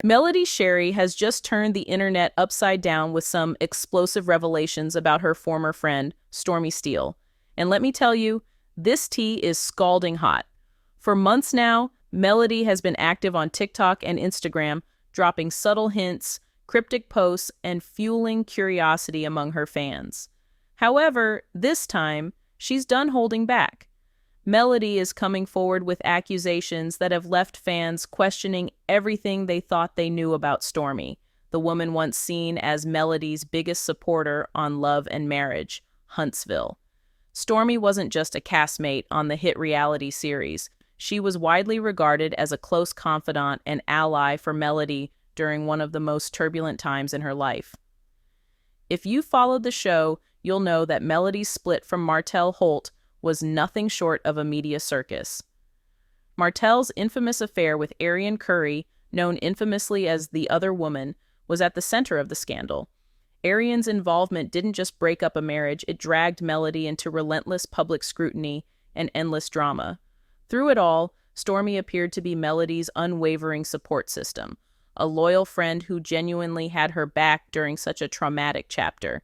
Melody Shari has just turned the internet upside down with some explosive revelations about her former friend, Stormi Steele. And let me tell you, this tea is scalding hot. For months now, Melody has been active on TikTok and Instagram, dropping subtle hints, cryptic posts, and fueling curiosity among her fans. However, this time, she's done holding back. Melody is coming forward with accusations that have left fans questioning everything they thought they knew about Stormi, the woman once seen as Melody's biggest supporter on Love and Marriage, Huntsville. Stormi wasn't just a castmate on the hit reality series. She was widely regarded as a close confidant and ally for Melody during one of the most turbulent times in her life. If you followed the show, you'll know that Melody's split from Martell Holt was nothing short of a media circus. Martell's infamous affair with Arian Curry, known infamously as the Other Woman, was at the center of the scandal. Arian's involvement didn't just break up a marriage, it dragged Melody into relentless public scrutiny and endless drama. Through it all, Stormi appeared to be Melody's unwavering support system, a loyal friend who genuinely had her back during such a traumatic chapter.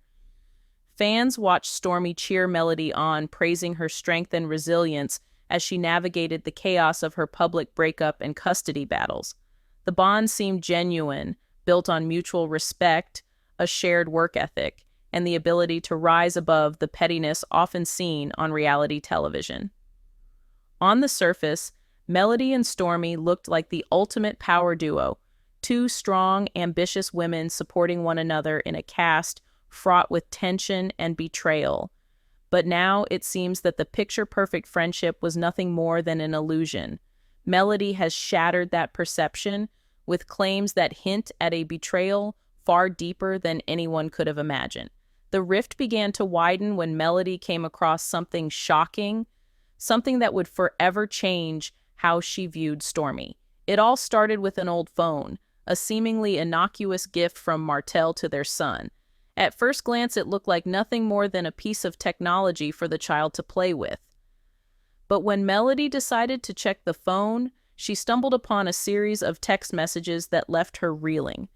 Fans watched Stormi cheer Melody on, praising her strength and resilience as she navigated the chaos of her public breakup and custody battles. The bond seemed genuine, built on mutual respect, a shared work ethic, and the ability to rise above the pettiness often seen on reality television. On the surface, Melody and Stormi looked like the ultimate power duo, two strong, ambitious women supporting one another in a cast fraught with tension and betrayal. But now it seems that the picture-perfect friendship was nothing more than an illusion. Melody has shattered that perception with claims that hint at a betrayal far deeper than anyone could have imagined. The rift began to widen when Melody came across something shocking, something that would forever change how she viewed Stormi. It all started with an old phone, a seemingly innocuous gift from Martell to their son. At first glance, it looked like nothing more than a piece of technology for the child to play with. But when Melody decided to check the phone, she stumbled upon a series of text messages that left her reeling.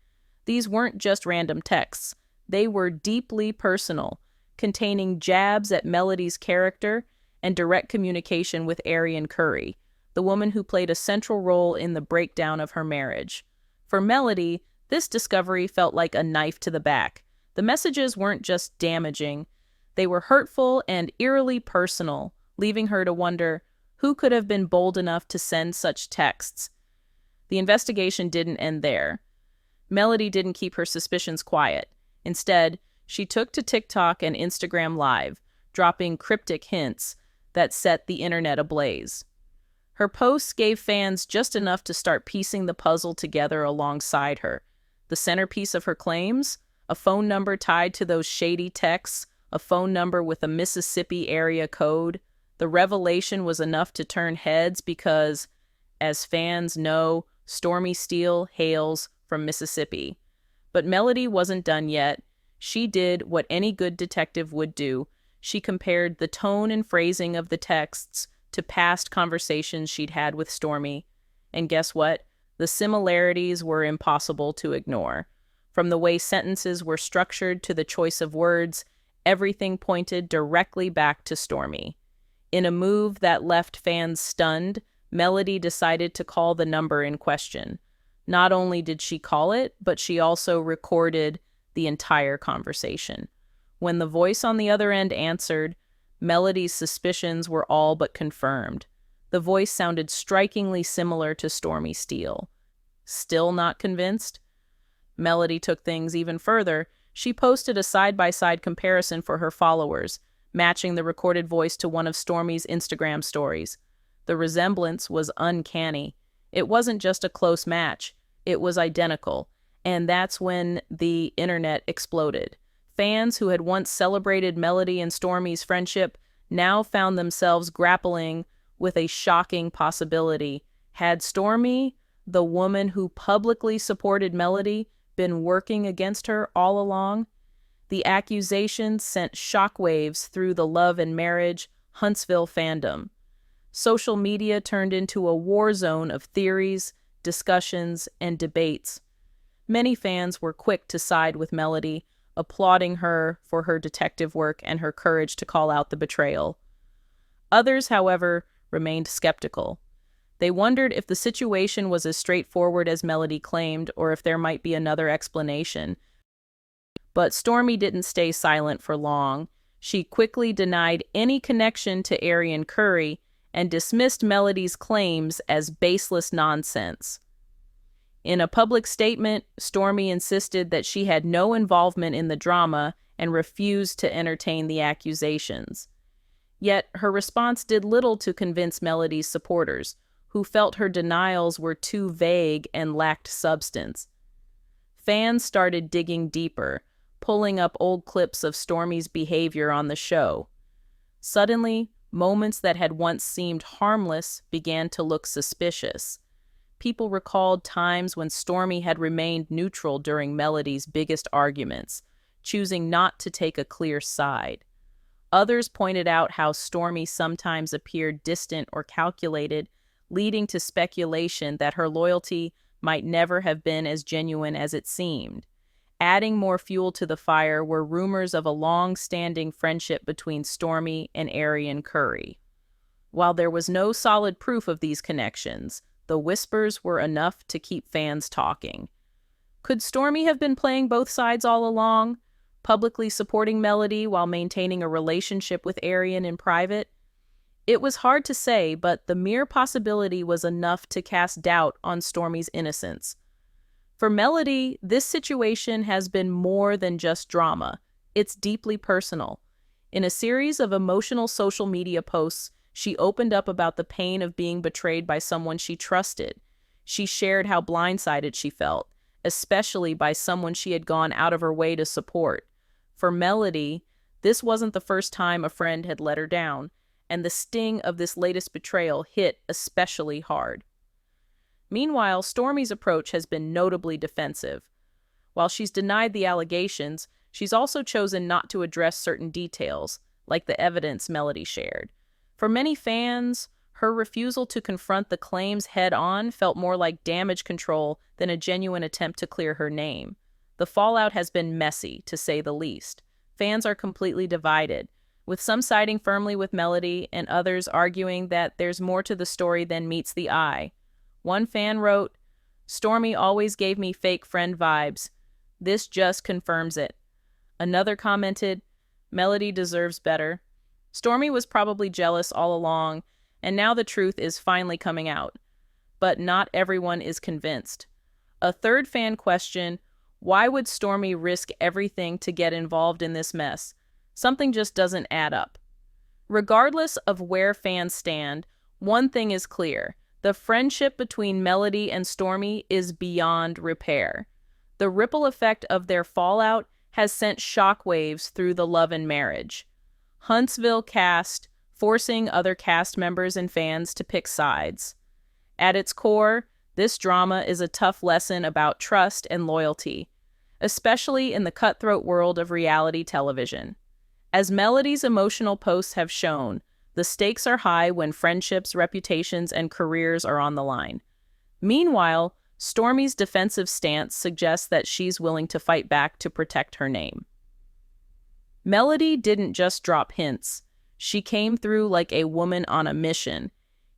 These weren't just random texts. They were deeply personal, containing jabs at Melody's character and direct communication with Arian Curry, the woman who played a central role in the breakdown of her marriage. For Melody, this discovery felt like a knife to the back. The messages weren't just damaging, they were hurtful and eerily personal, leaving her to wonder who could have been bold enough to send such texts. The investigation didn't end there. Melody didn't keep her suspicions quiet. Instead, she took to TikTok and Instagram Live, dropping cryptic hints that set the internet ablaze. Her posts gave fans just enough to start piecing the puzzle together alongside her. The centerpiece of her claims? A phone number tied to those shady texts, a phone number with a Mississippi area code. The revelation was enough to turn heads because, as fans know, Stormi Steele hails from Mississippi. But Melody wasn't done yet. She did what any good detective would do. She compared the tone and phrasing of the texts to past conversations she'd had with Stormi. And guess what? The similarities were impossible to ignore. From the way sentences were structured to the choice of words, everything pointed directly back to Stormi. In a move that left fans stunned, Melody decided to call the number in question. Not only did she call it, but she also recorded the entire conversation. When the voice on the other end answered, Melody's suspicions were all but confirmed. The voice sounded strikingly similar to Stormi Steele. Still not convinced? Melody took things even further. She posted a side-by-side comparison for her followers, matching the recorded voice to one of Stormi's Instagram stories. The resemblance was uncanny. It wasn't just a close match. It was identical. And that's when the internet exploded. Fans who had once celebrated Melody and Stormi's friendship now found themselves grappling with a shocking possibility. Had Stormi, the woman who publicly supported Melody, been working against her all along? The accusations sent shockwaves through the Love and Marriage Huntsville fandom. Social media turned into a war zone of theories, discussions, and debates. Many fans were quick to side with Melody, applauding her for her detective work and her courage to call out the betrayal. Others, however, remained skeptical. They wondered if the situation was as straightforward as Melody claimed or if there might be another explanation. But Stormi didn't stay silent for long. She quickly denied any connection to Arian Curry and dismissed Melody's claims as baseless nonsense. In a public statement, Stormi insisted that she had no involvement in the drama and refused to entertain the accusations. Yet her response did little to convince Melody's supporters, who felt her denials were too vague and lacked substance. Fans started digging deeper, pulling up old clips of Stormi's behavior on the show. Suddenly, moments that had once seemed harmless began to look suspicious. People recalled times when Stormi had remained neutral during Melody's biggest arguments, choosing not to take a clear side. Others pointed out how Stormi sometimes appeared distant or calculated, leading to speculation that her loyalty might never have been as genuine as it seemed. Adding more fuel to the fire were rumors of a long-standing friendship between Stormi and Arian Curry. While there was no solid proof of these connections, the whispers were enough to keep fans talking. Could Stormi have been playing both sides all along, publicly supporting Melody while maintaining a relationship with Arian in private? It was hard to say, but the mere possibility was enough to cast doubt on Stormi's innocence. For Melody, this situation has been more than just drama. It's deeply personal. In a series of emotional social media posts, she opened up about the pain of being betrayed by someone she trusted. She shared how blindsided she felt, especially by someone she had gone out of her way to support. For Melody, this wasn't the first time a friend had let her down, and the sting of this latest betrayal hit especially hard. Meanwhile, Stormi's approach has been notably defensive. While she's denied the allegations, she's also chosen not to address certain details, like the evidence Melody shared. For many fans, her refusal to confront the claims head-on felt more like damage control than a genuine attempt to clear her name. The fallout has been messy, to say the least. Fans are completely divided, with some siding firmly with Melody and others arguing that there's more to the story than meets the eye. One fan wrote, "Stormi always gave me fake friend vibes. This just confirms it." Another commented, "Melody deserves better. Stormi was probably jealous all along, and now the truth is finally coming out." But not everyone is convinced. A third fan questioned, why would Stormi risk everything to get involved in this mess? Something just doesn't add up. Regardless of where fans stand, one thing is clear. The friendship between Melody and Stormi is beyond repair. The ripple effect of their fallout has sent shockwaves through the love and marriage. Huntsville cast, forcing other cast members and fans to pick sides. At its core, this drama is a tough lesson about trust and loyalty, especially in the cutthroat world of reality television. As Melody's emotional posts have shown, the stakes are high when friendships, reputations, and careers are on the line. Meanwhile, Stormi's defensive stance suggests that she's willing to fight back to protect her name. Melody didn't just drop hints. She came through like a woman on a mission,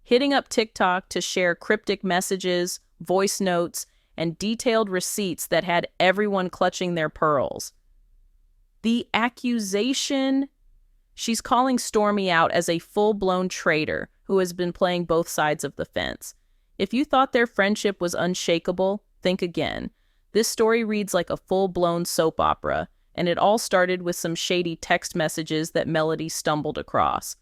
hitting up TikTok to share cryptic messages, voice notes, and detailed receipts that had everyone clutching their pearls. The accusation? She's calling Stormi out as a full-blown traitor who has been playing both sides of the fence. If you thought their friendship was unshakable, think again. This story reads like a full-blown soap opera, and it all started with some shady text messages that Melody stumbled across.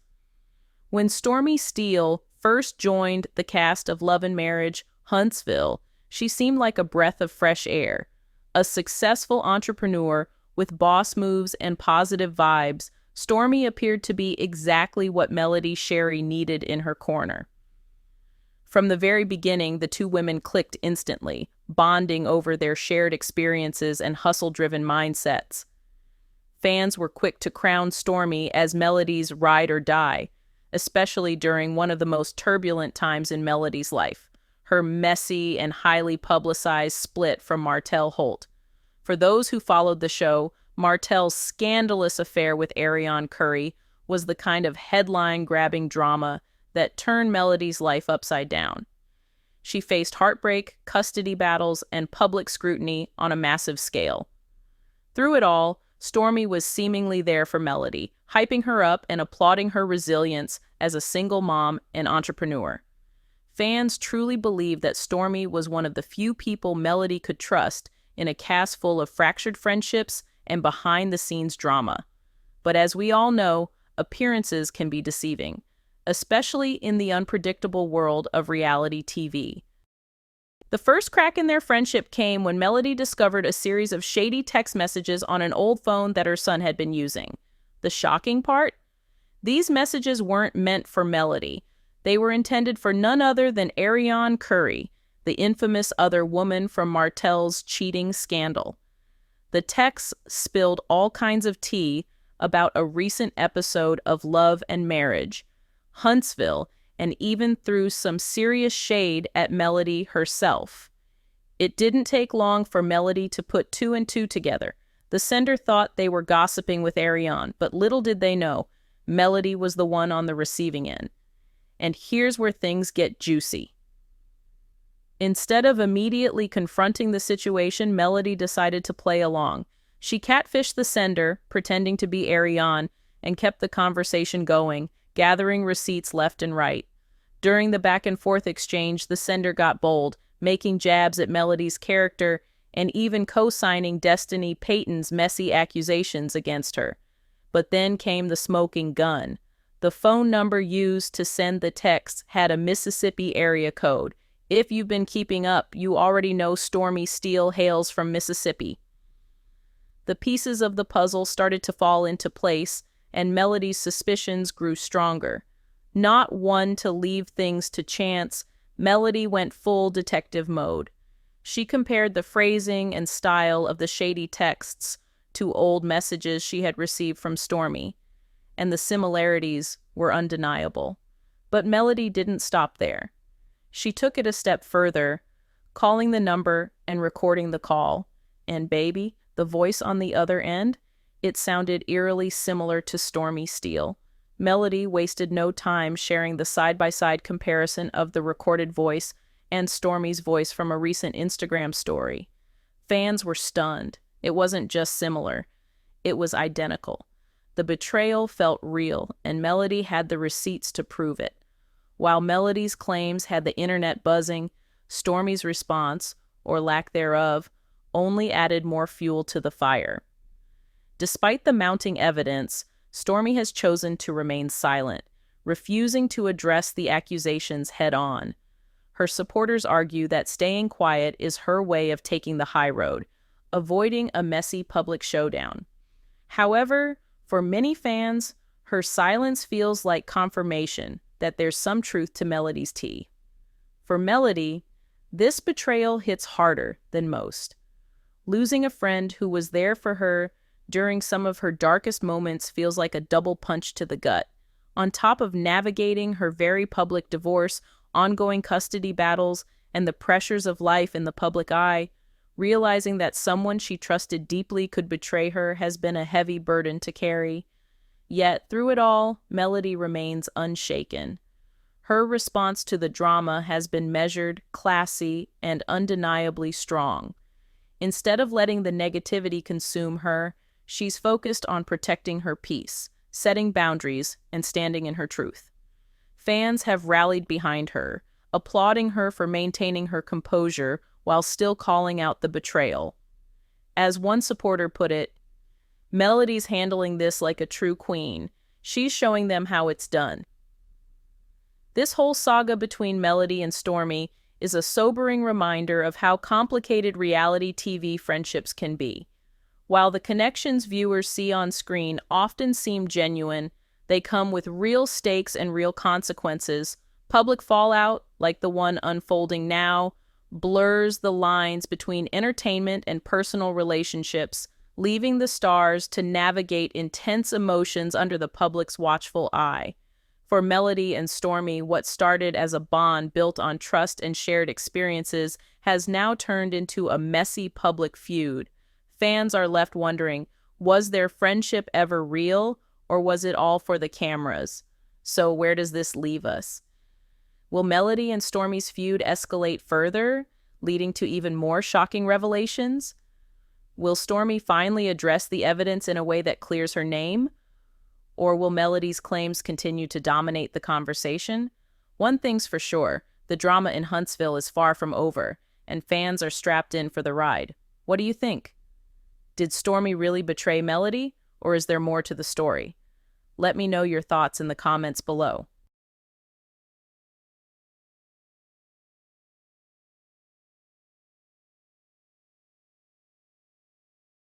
When Stormi Steele first joined the cast of Love and Marriage Huntsville, she seemed like a breath of fresh air. A successful entrepreneur with boss moves and positive vibes, Stormi appeared to be exactly what Melody Shari needed in her corner. From the very beginning, the two women clicked instantly, bonding over their shared experiences and hustle-driven mindsets. Fans were quick to crown Stormi as Melody's ride or die, especially during one of the most turbulent times in Melody's life, her messy and highly publicized split from Martell Holt. For those who followed the show, Martell's scandalous affair with Ariane Curry was the kind of headline-grabbing drama that turned Melody's life upside down. She faced heartbreak, custody battles, and public scrutiny on a massive scale. Through it all, Stormi was seemingly there for Melody, hyping her up and applauding her resilience as a single mom and entrepreneur. Fans truly believed that Stormi was one of the few people Melody could trust in a cast full of fractured friendships and behind-the-scenes drama. But as we all know, appearances can be deceiving, especially in the unpredictable world of reality TV. The first crack in their friendship came when Melody discovered a series of shady text messages on an old phone that her son had been using. The shocking part? These messages weren't meant for Melody. They were intended for none other than Ariane Curry, the infamous other woman from Martell's cheating scandal. The texts spilled all kinds of tea about a recent episode of Love and Marriage, Huntsville, and even threw some serious shade at Melody herself. It didn't take long for Melody to put two and two together. The sender thought they were gossiping with Ariane, but little did they know, Melody was the one on the receiving end. And here's where things get juicy. Instead of immediately confronting the situation, Melody decided to play along. She catfished the sender, pretending to be Ariane, and kept the conversation going, gathering receipts left and right. During the back-and-forth exchange, the sender got bold, making jabs at Melody's character and even co-signing Destiny Payton's messy accusations against her. But then came the smoking gun. The phone number used to send the text had a Mississippi area code. If you've been keeping up, you already know Stormi Steele hails from Mississippi. The pieces of the puzzle started to fall into place, and Melody's suspicions grew stronger. Not one to leave things to chance, Melody went full detective mode. She compared the phrasing and style of the shady texts to old messages she had received from Stormi, and the similarities were undeniable. But Melody didn't stop there. She took it a step further, calling the number and recording the call. And baby, the voice on the other end, it sounded eerily similar to Stormi Steele. Melody wasted no time sharing the side-by-side comparison of the recorded voice and Stormi's voice from a recent Instagram story. Fans were stunned. It wasn't just similar. It was identical. The betrayal felt real, and Melody had the receipts to prove it. While Melody's claims had the internet buzzing, Stormi's response, or lack thereof, only added more fuel to the fire. Despite the mounting evidence, Stormi has chosen to remain silent, refusing to address the accusations head-on. Her supporters argue that staying quiet is her way of taking the high road, avoiding a messy public showdown. However, for many fans, her silence feels like confirmation that there's some truth to Melody's tea. For Melody, this betrayal hits harder than most. Losing a friend who was there for her during some of her darkest moments feels like a double punch to the gut. On top of navigating her very public divorce, ongoing custody battles, and the pressures of life in the public eye, realizing that someone she trusted deeply could betray her has been a heavy burden to carry. Yet, through it all, Melody remains unshaken. Her response to the drama has been measured, classy, and undeniably strong. Instead of letting the negativity consume her, she's focused on protecting her peace, setting boundaries, and standing in her truth. Fans have rallied behind her, applauding her for maintaining her composure while still calling out the betrayal. As one supporter put it, "Melody's handling this like a true queen. She's showing them how it's done." This whole saga between Melody and Stormi is a sobering reminder of how complicated reality TV friendships can be. While the connections viewers see on screen often seem genuine, they come with real stakes and real consequences. Public fallout, like the one unfolding now, blurs the lines between entertainment and personal relationships, leaving the stars to navigate intense emotions under the public's watchful eye. For Melody and Stormi, what started as a bond built on trust and shared experiences has now turned into a messy public feud. Fans are left wondering, was their friendship ever real, or was it all for the cameras? So where does this leave us? Will Melody and Stormi's feud escalate further, leading to even more shocking revelations? Will Stormi finally address the evidence in a way that clears her name? Or will Melody's claims continue to dominate the conversation? One thing's for sure, the drama in Huntsville is far from over, and fans are strapped in for the ride. What do you think? Did Stormi really betray Melody, or is there more to the story? Let me know your thoughts in the comments below.